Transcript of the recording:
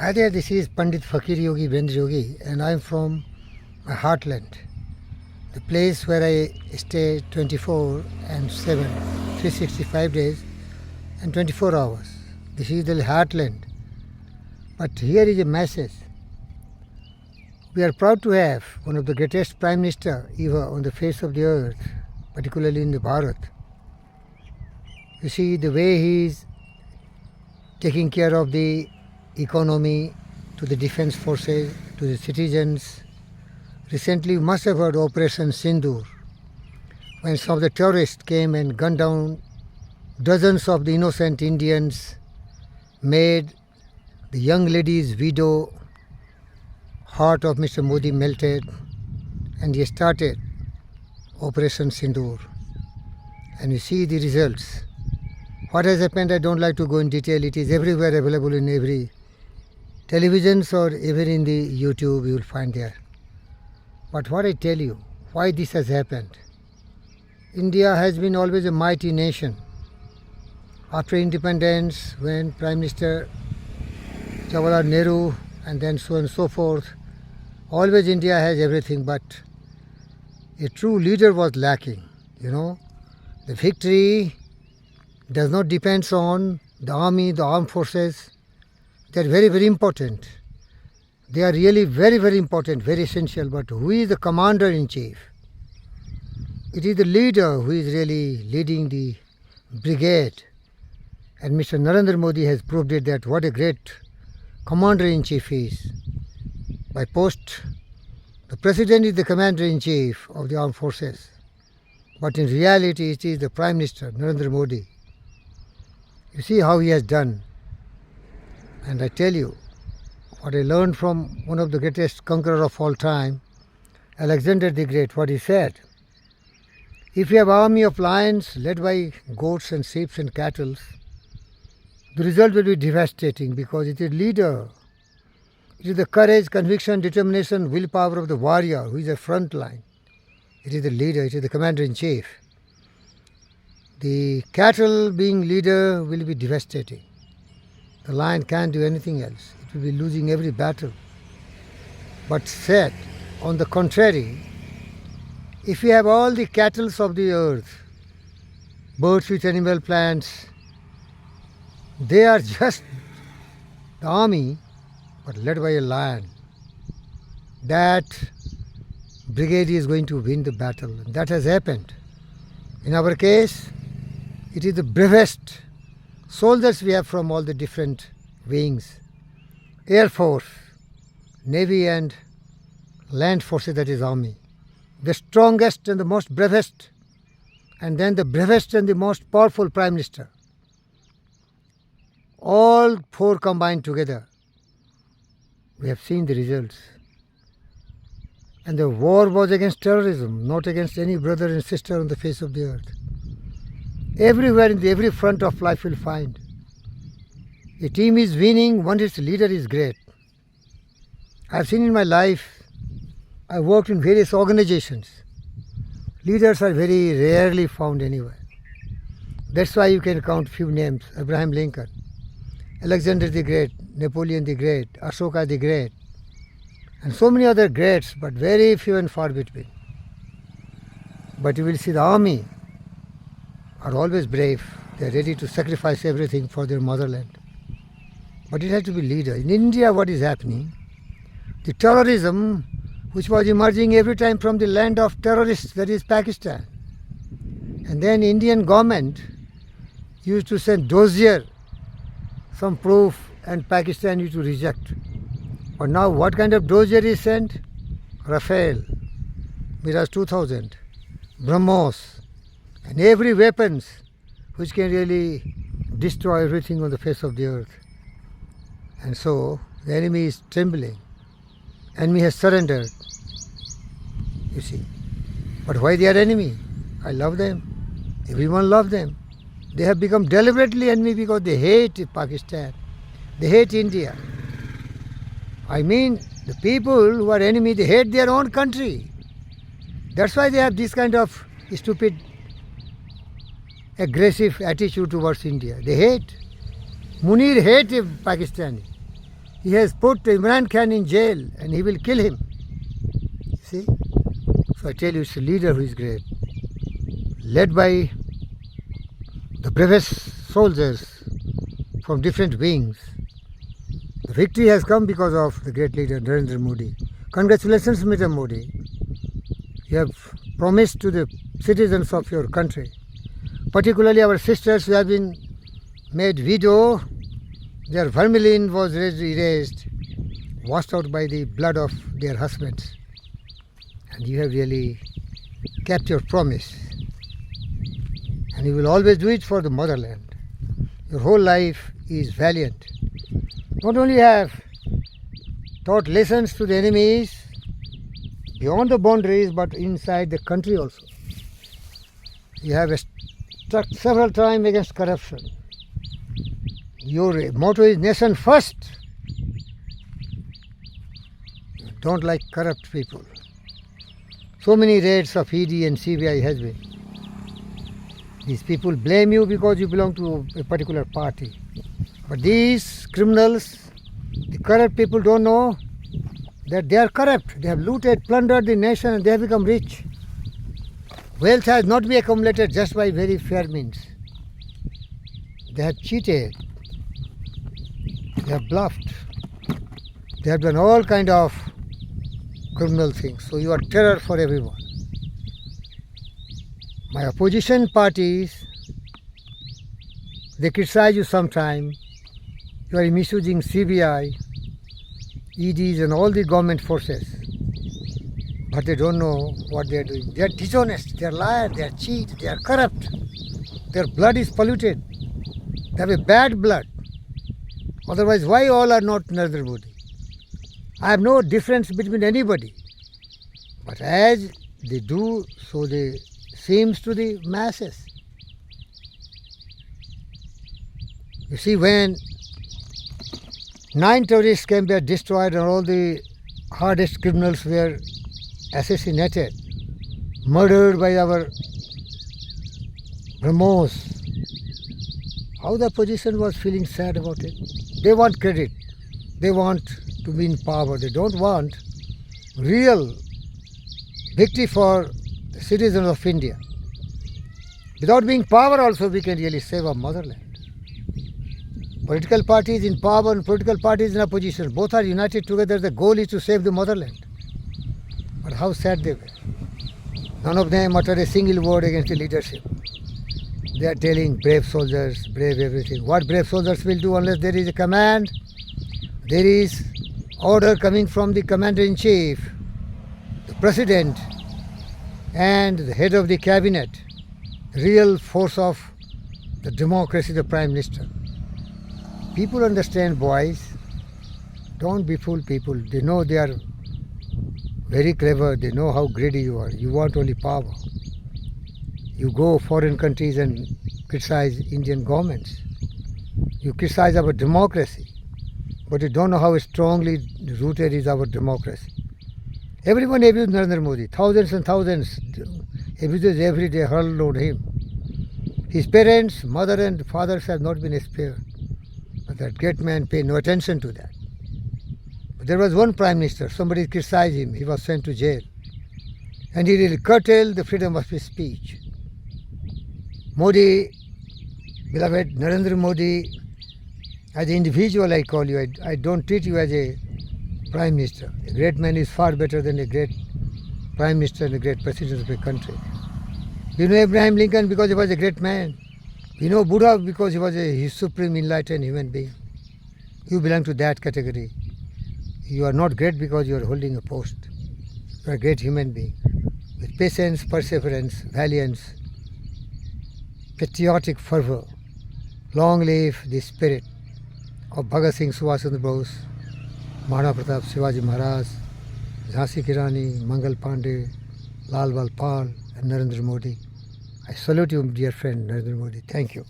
Hi there, this is Pandit Fakir Yogi Vendra Yogi, and I'm from my heartland, the place where I stay 24 and 7, 365 days and 24 hours. This is the heartland. But here is a message. We are proud to have one of the greatest Prime Minister ever on the face of the earth, particularly in the Bharat. You see the way he is taking care of the economy, to the defense forces, to the citizens. Recently, you must have heard Operation Syndur, when some of the terrorists came and gunned down dozens of the innocent Indians, made the young lady's widow, heart of Mr. Modi melted, and he started Operation Syndur. And you see the results. What has happened, I don't like to go in detail. It is everywhere available in every televisions or even in the YouTube you will find there. But what I tell you, why this has happened. India has been always a mighty nation. After independence, when Prime Minister Jawaharlal Nehru and then so on and so forth, always India has everything, but a true leader was lacking. The victory does not depend on the army, the armed forces. They are very, very important. They are really very, very important, very essential. But who is the commander-in-chief? It is the leader who is really leading the brigade. And Mr. Narendra Modi has proved it, that what a great commander-in-chief he is. By post, the president is the commander-in-chief of the armed forces. But in reality, it is the Prime Minister, Narendra Modi. You see how he has done. And I tell you, what I learned from one of the greatest conquerors of all time, Alexander the Great, what he said. If you have an army of lions led by goats and sheep and cattle, the result will be devastating, because it is leader. It is the courage, conviction, determination, willpower of the warrior who is a front line. It is the leader, it is the commander-in-chief. The cattle being leader will be devastating. The lion can't do anything else. It will be losing every battle. But said, on the contrary, if we have all the cattle of the earth, birds with animal plants, they are just the army, but led by a lion. That brigade is going to win the battle. And that has happened. In our case, it is the bravest soldiers we have from all the different wings. Air Force, Navy and Land Forces, that is Army. The strongest and the most bravest, and then the bravest and the most powerful Prime Minister. All four combined together. We have seen the results. And the war was against terrorism, not against any brother and sister on the face of the earth. Everywhere in every front of life you'll find. A team is winning when its leader is great. I've seen in my life, I worked in various organizations. Leaders are very rarely found anywhere. That's why you can count few names. Abraham Lincoln, Alexander the Great, Napoleon the Great, Ashoka the Great, and so many other greats, but very few and far between. But you will see the army are always brave. They are ready to sacrifice everything for their motherland. But it has to be leader. In India, what is happening? The terrorism, which was emerging every time from the land of terrorists, that is Pakistan. And then Indian government used to send dossier, some proof, and Pakistan used to reject. But now what kind of dossier is sent? Rafale, Mirage 2000, BrahMos, and every weapons which can really destroy everything on the face of the earth. And so the enemy is trembling. Enemy has surrendered. You see. But why they are enemy? I love them. Everyone loves them. They have become deliberately enemy because they hate Pakistan. They hate India. I mean, the people who are enemy, they hate their own country. That's why they have this kind of stupid, aggressive attitude towards India. They hate. Munir hates Pakistani. He has put Imran Khan in jail and he will kill him. You see? So I tell you, it's a leader who is great. Led by the bravest soldiers from different wings. The victory has come because of the great leader Narendra Modi. Congratulations, Mr. Modi. You have promised to the citizens of your country, particularly our sisters who have been made widow, their vermilion was erased, washed out by the blood of their husbands. And you have really kept your promise. And you will always do it for the motherland. Your whole life is valiant. Not only have taught lessons to the enemies beyond the boundaries, but inside the country also. You have struck several times against corruption. Your motto is nation first. You don't like corrupt people. So many raids of ED and CBI has been. These people blame you because you belong to a particular party. But these criminals, the corrupt people don't know that they are corrupt. They have looted, plundered the nation and they have become rich. Wealth has not been accumulated just by very fair means. They have cheated. They have bluffed. They have done all kind of criminal things. So you are terror for everyone. My opposition parties, they criticize you sometime. You are misusing CBI, EDs and all the government forces. But they don't know what they are doing. They are dishonest, they are liars, they are cheats, they are corrupt. Their blood is polluted. They have a bad blood. Otherwise, why all are not Narendra Modi? I have no difference between anybody. But as they do, so they seems to the masses. You see, when 9 terrorist camps were destroyed and all the hardest criminals were assassinated, murdered by our Brahmos, how the opposition was feeling sad about it. They want credit. They want to be in power. They don't want real victory for the citizens of India. Without being power also we can really save our motherland. Political parties in power and political parties in opposition, both are united together. The goal is to save the motherland. But how sad they were. None of them uttered a single word against the leadership. They are telling brave soldiers, brave everything. What brave soldiers will do unless there is a command? There is order coming from the commander-in-chief, the president, and the head of the cabinet, real force of the democracy, the prime minister. People understand, boys. Don't befool people. They know they are very clever. They know how greedy you are. You want only power. You go foreign countries and criticize Indian governments. You criticize our democracy. But you don't know how strongly rooted is our democracy. Everyone abused Narendra Modi. Thousands and thousands abuses every day hurled on him. His parents, mother and fathers have not been spared. But that great man paid no attention to that. But there was one prime minister, somebody criticized him, he was sent to jail. And he really curtailed the freedom of his speech. Modi, beloved Narendra Modi, as an individual I call you, I don't treat you as a prime minister. A great man is far better than a great prime minister and a great president of a country. You know Abraham Lincoln because he was a great man. You know Buddha because he was a supreme enlightened human being. You belong to that category. You are not great because you are holding a post. You are a great human being with patience, perseverance, valiance, patriotic fervor. Long live the spirit of Bhagat Singh, Subhash Chandra Bose, Maharaja Pratap, Shivaji Maharaj, Jhansi Ki Rani, Mangal Pandey, Lal Walpal and Narendra Modi. I salute you, dear friend Narendra Modi. Thank you.